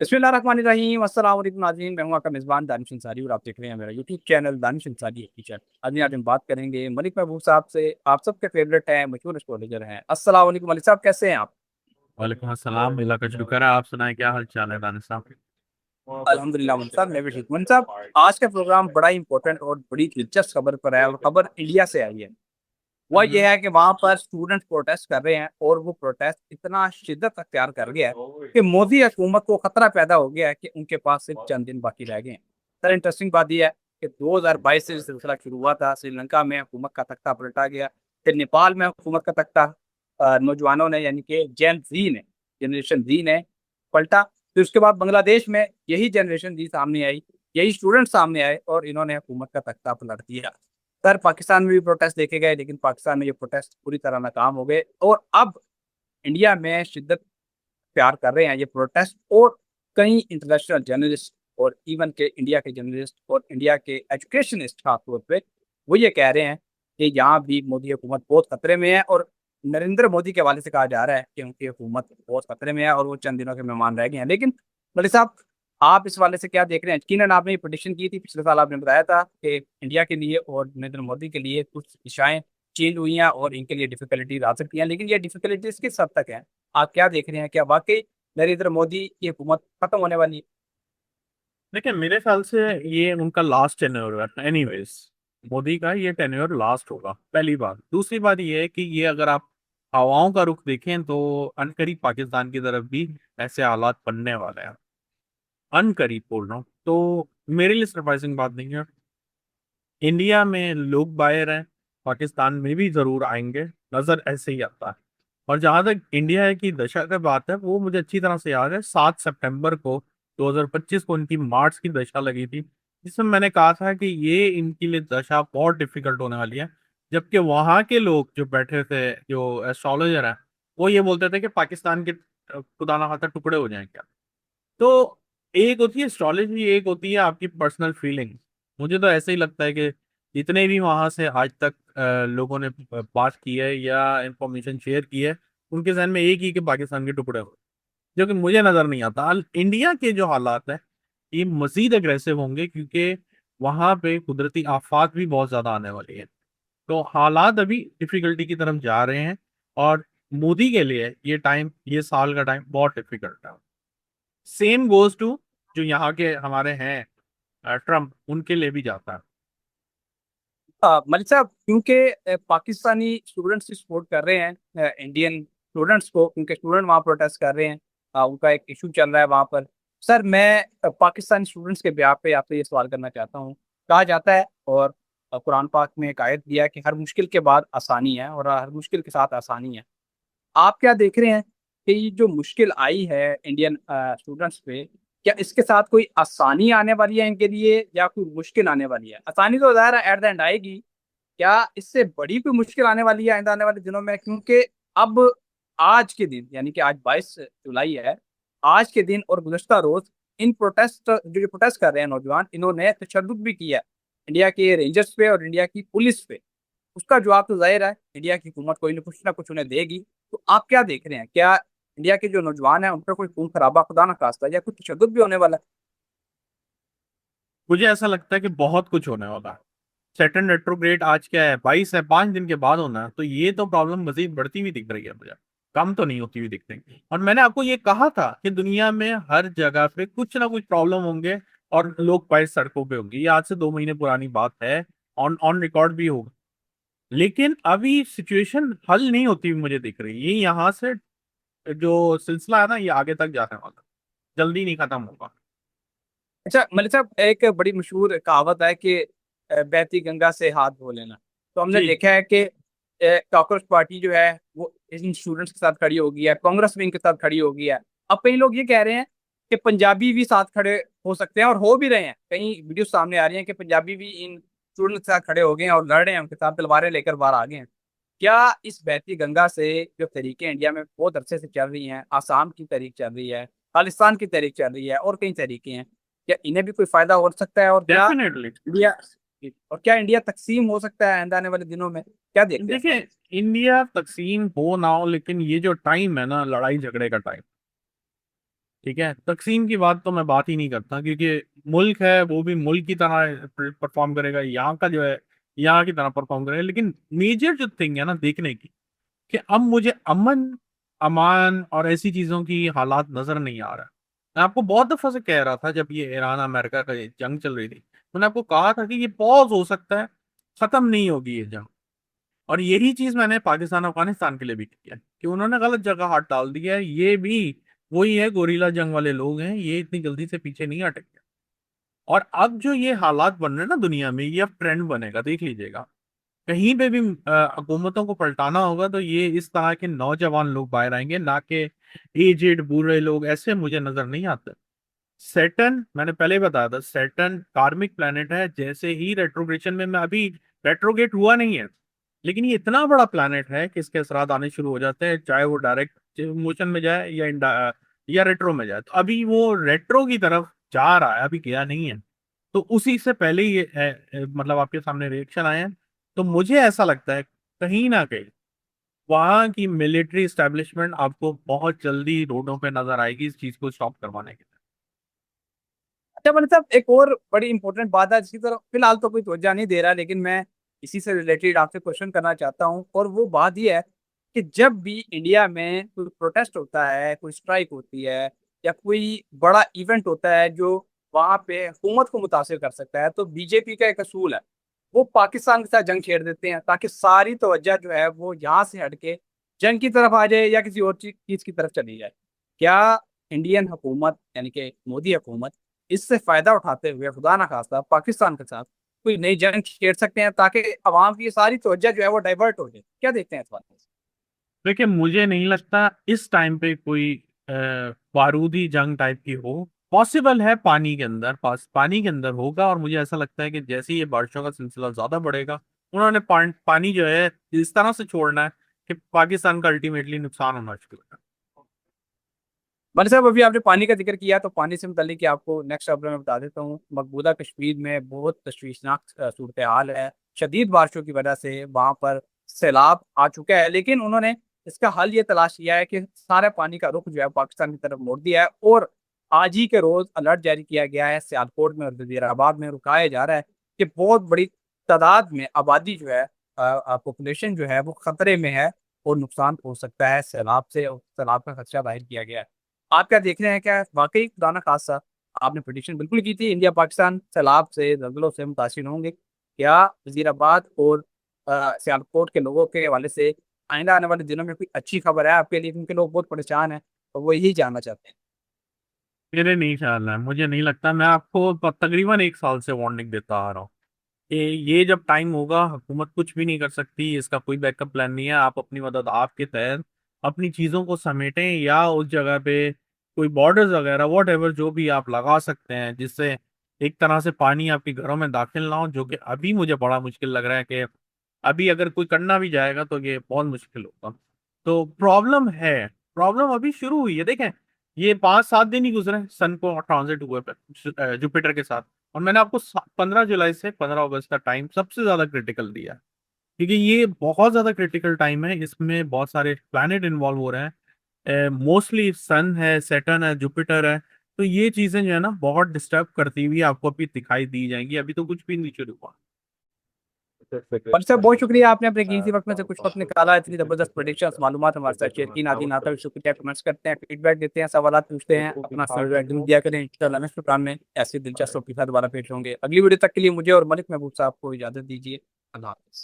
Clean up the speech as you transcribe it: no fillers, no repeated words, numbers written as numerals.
बिस्मिल्लाहिर्रहमानिर्रहीम अस्सलाम वालेकुम नाज़रीन, मैं हूं आपका मेज़बान दानिश अंसारी और आप देख रहे हैं मेरा YouTube channel Danish Ansari teacher. आज हम बात करेंगे मलिक महबूब साहब से। आप सबके फेवरेट हैं, मशहूर एस्ट्रोलॉजर हैं। अस्सलाम वालेकुम मलिक साहब, कैसे हैं आप? वालेकुम अस्सलाम। अल्लाह का शुक्र है। आप सुनाएं, क्या हाल चाल है दानिश साहब? अल्हम्दुलिल्लाह मलिक साहब, मैं भी ठीक हूं। मलिक साहब, आज का प्रोग्राम बड़ा इंपॉर्टेंट और बड़ी दिलचस्प खबर पर है और खबर इंडिया से आई है। वह ये हम्म। है कि वहाँ पर स्टूडेंट्स प्रोटेस्ट कर रहे हैं और वो प्रोटेस्ट इतना शिद्दत अख्तियार कर गया है कि मोदी हुकूमत को खतरा पैदा हो गया है कि उनके पास सिर्फ चंद दिन बाकी रह गए हैं। सर, इंटरेस्टिंग बात यह है कि 2022 से सिलसिला शुरू हुआ था। श्रीलंका में हुकूमत का तख्ता पलटा गया, फिर नेपाल में हुकूमत का तख्ता नौजवानों ने यानी कि जेन जी ने जनरेशन जी ने पलटा। फिर उसके बाद बांग्लादेश में यही जनरेशन जी सामने आई, यही स्टूडेंट सामने आए और इन्होंने हुकूमत का तख्ता पलट दिया। सर, पाकिस्तान में भी प्रोटेस्ट देखे गए, लेकिन पाकिस्तान में ये प्रोटेस्ट पूरी तरह नाकाम हो गए और अब इंडिया में शिद्दत प्यार कर रहे हैं ये प्रोटेस्ट। और कई इंटरनेशनल जर्नलिस्ट और इवन के इंडिया के जर्नलिस्ट और इंडिया के एजुकेशनिस्ट खासतौर पे वो ये कह रहे हैं कि यहाँ भी मोदी हुकूमत बहुत खतरे में है और नरेंद्र मोदी के हवाले से कहा जा रहा है कि उनकी हुकूमत बहुत खतरे में है और वो चंद दिनों के मेहमान रह गए हैं। लेकिन मलिक साहब, आप इस वाले से क्या देख रहे हैं? यकीनन आपने ये प्रोडिक्शन की थी, पिछले साल आपने बताया था कि इंडिया के लिए और नरेंद्र मोदी के लिए कुछ दिशाएं चेंज हुई हैं और इनके लिए डिफिकल्टीज आ सकती हैं, लेकिन ये डिफिकल्टीज किस हद तक हैं? आप क्या देख रहे हैं? क्या वाकई नरेंद्र मोदी की हुकूमत खत्म होने वाली है? देखिए, मेरे ख्याल से ये उनका लास्ट टेन्योर है एनीवेज। मोदी का ये टेन्योर लास्ट होगा, पहली बात। दूसरी बात ये है कि ये अगर आप हवाओं का रुख देखें तो अनकरीब पाकिस्तान की तरफ भी ऐसे हालात बनने वाले हैं। अनकरीब बोल रहा हूँ तो मेरे लिए सरप्राइजिंग बात नहीं है। इंडिया में लोग बाहर हैं, पाकिस्तान में भी जरूर आएंगे, नजर ऐसे ही आता है। और जहां तक इंडिया की दशा की बात है, वो मुझे अच्छी तरह से याद है। 7 सितंबर को 2025 को इनकी मार्च की दशा लगी थी, जिसमें मैंने कहा था कि ये इनके लिए दशा बहुत डिफिकल्ट होने वाली है। जबकि वहां के लोग जो बैठे थे, जो एस्ट्रोलॉजर हैं, वो ये बोलते थे कि पाकिस्तान के खुदा ना खास्ता टुकड़े हो जाएं क्या। तो एक होती है एस्ट्रोलॉजी, एक होती है आपकी पर्सनल फीलिंग। मुझे तो ऐसे ही लगता है कि जितने भी वहां से आज तक लोगों ने बात की है या इंफॉर्मेशन शेयर की है, उनके जहन में एक ही कि पाकिस्तान के टुकड़े हो, जो कि मुझे नजर नहीं आता। इंडिया के जो हालात है, ये मजीद अग्रेसिव होंगे, क्योंकि वहां पे कुदरती आफात भी बहुत ज्यादा आने वाली है। तो हालात अभी डिफिकल्टी की तरफ जा रहे हैं। और मोदी के लिए ये टाइम, ये साल का टाइम बहुत डिफिकल्ट है। सेम गोज टू जो यहाँ के हमारे हैं ट्रम्प, उनके लिए भी जाता है। मलिक साहब, क्योंकि पाकिस्तानी स्टूडेंट्स सपोर्ट कर रहे हैं इंडियन स्टूडेंट्स को, क्योंकि स्टूडेंट वहाँ प्रोटेस्ट कर रहे हैं, उनका एक इशू चल रहा है वहाँ पर। सर, मैं पाकिस्तानी स्टूडेंट्स के ब्याह पे आपसे ये सवाल करना चाहता हूँ। कहा जाता है और कुरान पाक में एक आयत दिया है कि हर मुश्किल के बाद आसानी है और हर मुश्किल के साथ आसानी है। आप क्या देख रहे हैं कि ये जो मुश्किल आई है इंडियन स्टूडेंट्स पे, क्या इसके साथ कोई आसानी आने वाली है इनके लिए या कोई मुश्किल आने वाली है? आसानी तो ज़ाहिर है एट द एंड आएगी, क्या इससे बड़ी कोई मुश्किल आने वाली है आइंदा आने वाले दिनों में? क्योंकि अब आज के दिन यानी कि आज 22 जुलाई है, आज के दिन और गुज़श्ता रोज इन प्रोटेस्ट जो प्रोटेस्ट कर रहे हैं नौजवान, इन्होंने तशद्दुद भी किया है इंडिया के रेंजर्स पे और इंडिया की पुलिस पे। उसका जवाब तो जाहिर है इंडिया की हुकूमत कोई ना कुछ उन्हें देगी। तो आप क्या देख रहे हैं? क्या इंडिया के जो नौजवान हैं उन पर कोई खून खराबा खुदा ना खास्ता या कुछ तशद्दुद भी होने वाला है? मुझे ऐसा लगता है कि बहुत कुछ होने वाला है। सेटर्न रेट्रोग्रेड आज क्या है, 22 है, 5 दिन के बाद होना है। तो ये तो प्रॉब्लम मजीद बढ़ती हुई दिख रही है मुझे, कम तो नहीं होती हुई दिख रही। और मैंने आपको ये कहा था कि दुनिया में हर जगह पे कुछ ना कुछ प्रॉब्लम होंगे और लोग बाहर सड़कों पे होंगे। ये आज से 2 महीने पुरानी बात है, ऑन ऑन रिकॉर्ड भी होगा। लेकिन अभी सिचुएशन हल नहीं होती हुई मुझे दिख रही। ये यहाँ से जो सिलसिला है ना, ये आगे तक जाने वाला, जल्दी नहीं खत्म होगा। अच्छा मलिक साहब, एक बड़ी मशहूर कहावत है कि बहती गंगा से हाथ धो लेना। तो हमने जी। देखा है कि कॉकरोच पार्टी जो है वो इन स्टूडेंट्स के साथ खड़ी हो गई है, कांग्रेस भी इनके साथ खड़ी हो गई है। अब कई लोग ये कह रहे हैं कि पंजाबी भी साथ खड़े हो सकते हैं और हो भी रहे हैं। कई वीडियो सामने आ रही हैं कि पंजाबी भी इन स्टूडेंट्स के साथ खड़े हो गए हैं और लड़ रहे हैं, उनके साथ तलवारें लेकर बाहर आ गए हैं। क्या इस बहती गंगा से जो तरीके इंडिया में बहुत अरसे से चल रही हैं, आसाम की तहरीक चल रही है, खालिस्तान की तहरीक चल रही है और कई तरीके हैं, क्या इन्हें भी कोई फायदा हो सकता है? और क्या डेफिनेटली। इंडिया इंडिया तकसीम हो सकता है आने वाले दिनों में? क्या देखते हैं इस देखिए, बारे इंडिया तकसीम हो ना हो, लेकिन ये जो टाइम है ना, लड़ाई झगड़े का टाइम, ठीक है, तकसीम की बात तो मैं बात ही नहीं करता, क्योंकि मुल्क है वो भी मुल्क की तरह परफॉर्म करेगा, यहाँ का जो है यहाँ की तरह परफॉर्म करेगा। लेकिन मेजर जो थिंग है ना देखने की, कि अब मुझे अमन अमान और ऐसी चीजों की हालात नजर नहीं आ रहा है। मैं आपको बहुत दफा से कह रहा था, जब ये ईरान अमेरिका का ये जंग चल रही थी, मैंने आपको कहा था कि ये पॉज हो सकता है, खत्म नहीं होगी ये जंग। और यही चीज मैंने पाकिस्तान अफगानिस्तान के लिए भी की है, कि उन्होंने गलत जगह हाथ डाल दिया है। ये भी वही है, गोरीला जंग वाले लोग हैं, ये इतनी जल्दी से पीछे नहीं हटेंगे। और अब जो ये हालात बन रहे हैं ना दुनिया में, ये अब ट्रेंड बनेगा, देख लीजिएगा। कहीं पे भी हुकूमतों को पलटाना होगा तो ये इस तरह के नौजवान लोग बाहर आएंगे, ना कि एजेड बूढ़े लोग, ऐसे मुझे नजर नहीं आते। सैटर्न, मैंने पहले ही बताया था, सैटर्न कार्मिक प्लेनेट है। जैसे ही रेट्रोग्रेशन में मैं अभी, रेट्रोगेट हुआ नहीं है, लेकिन ये इतना बड़ा प्लेनेट है कि इसके असरात आने शुरू हो जाते हैं, चाहे वो डायरेक्ट मोशन में जाए या रेट्रो में जाए। तो अभी वो रेट्रो की तरफ जा रहा है, अभी गया नहीं है। तो उसी से पहले ही ये मतलब आपके सामने रिएक्शन आए हैं। तो मुझे ऐसा लगता है कहीं ना कहीं वहां की मिलिट्री स्टैब्लिशमेंट आपको बहुत जल्दी रोडों पे नजर आएगी, इस चीज को स्टॉप करवाने के लिए। अच्छा भाई साहब, एक और बड़ी इंपॉर्टेंट बात है जिसकी तरफ फिलहाल तो कोई तवज्जो नहीं दे रहा, लेकिन मैं इसी से रिलेटेड आपसे क्वेश्चन करना चाहता हूँ। और वो बात ये है कि जब भी इंडिया में कोई प्रोटेस्ट होता है, कोई स्ट्राइक होती है, या कोई बड़ा इवेंट होता है जो वहां पे हुकूमत को मुतासिर कर सकता है, तो बीजेपी का एक असूल है, वो पाकिस्तान के साथ जंग छेड़ देते हैं ताकि सारी तवज्जो जो है वो यहाँ से हटके जंग की तरफ आ जाए या किसी और चीज की तरफ चली जाए। क्या इंडियन हुकूमत यानी कि मोदी हुकूमत इससे फायदा उठाते हुए खुदा ना खास्ता पाकिस्तान के साथ कोई नई जंग छेड़ सकते हैं ताकि अवाम की सारी तवज्जो जो है वो डाइवर्ट हो जाए? क्या देखते हैं इस बात में? देखिए, मुझे नहीं लगता इस टाइम पे कोई बारूदी जंग टाइप की हो। पॉसिबल है पानी के अंदर, पानी के अंदर होगा। और मुझे ऐसा लगता है कि जैसे ही ये बारिशों का सिलसिला ज्यादा बढ़ेगा, उन्होंने पानी जो है इस तरह से छोड़ना है कि पाकिस्तान का अल्टीमेटली नुकसान होना शुरू होगा। भाई साहब, अभी आपने पानी का जिक्र किया तो पानी से मुतल्लिक कि आपको नेक्स्ट खबर में बता देता हूँ। मकबूजा कश्मीर में बहुत तशवीशनाक सूरत हाल है। शदीद बारिशों की वजह से वहां पर सैलाब आ चुका है, लेकिन उन्होंने इसका हल ये तलाश किया है कि सारे पानी का रुख जो है पाकिस्तान की तरफ मोड़ दिया है। और आज ही के रोज अलर्ट जारी किया गया है सियालकोट में और वजीराबाद में। रुकाया जा रहा है कि बहुत बड़ी तादाद में आबादी जो है, पॉपुलेशन जो है वो खतरे में है और नुकसान हो सकता है सैलाब से, और सैलाब का खदशा जाहिर किया गया है। आप क्या देख रहे हैं? क्या वाकई खुदा न खासा आपने प्रेडिक्शन बिल्कुल की थी इंडिया पाकिस्तान सैलाब से, जल्जलों से मुतासिर होंगे? क्या वजीराबाद और सियालकोट के लोगों के हवाले से आइंदा आने वाले दिनों में कोई अच्छी खबर है आपके लिए, क्योंकि लोग बहुत परेशान हैं और वो यही जानना चाहते हैं? मेरे नहीं ख्याल है, मुझे नहीं लगता। मैं आपको तकरीबन 1 साल से वार्निंग देता आ रहा हूँ कि ये जब टाइम होगा, हुकूमत कुछ भी नहीं कर सकती, इसका कोई बैकअप प्लान नहीं है। आप अपनी मदद आपके तहत अपनी चीज़ों को समेटें, या उस जगह पे कोई बॉर्डर्स वगैरह वॉट एवर जो भी आप लगा सकते हैं, जिससे एक तरह से पानी आपके घरों में दाखिल ना हो, जो कि अभी मुझे बड़ा मुश्किल लग रहा है कि अभी अगर कोई करना भी जाएगा तो ये बहुत मुश्किल होगा। तो प्रॉब्लम है, प्रॉब्लम अभी शुरू हुई है। देखें, ये 5-7 दिन ही गुजरे सन को ट्रांजिट हुए पे जुपिटर के साथ। और मैंने आपको 15 जुलाई से 15 अगस्त का टाइम सबसे ज्यादा क्रिटिकल दिया है, क्योंकि ये बहुत ज्यादा क्रिटिकल टाइम है। इसमें बहुत सारे प्लैनेट इन्वॉल्व हो रहे हैं, मोस्टली सन है, सैटर्न है, जुपिटर है। तो ये चीजें जो है ना बहुत डिस्टर्ब करती हुई आपको अभी दिखाई दी जाएंगी, अभी तो कुछ भी नहीं शुरू हुआ। पर सर, बहुत शुक्रिया, आपने अपने कीमती वक्त में से कुछ वक्त निकाला, इतनी जबरदस्त प्रेडिक्शन मालूमात हमारे साथ शेयर की। नादी नाता भी शुक्रिया। कमेंट्स करते हैं, फीडबैक देते हैं, सवाल पूछते हैं, अपना फीडबैक दिया करें। इंशाल्लाह नेक्स्ट प्रोग्राम में ऐसी दिलचस्प के साथ दोबारा पेश होंगे। अगली वीडियो तक के लिए मुझे और मलिक महबूब साहब को इजाजत दीजिए। अल्लाह हाफिज़।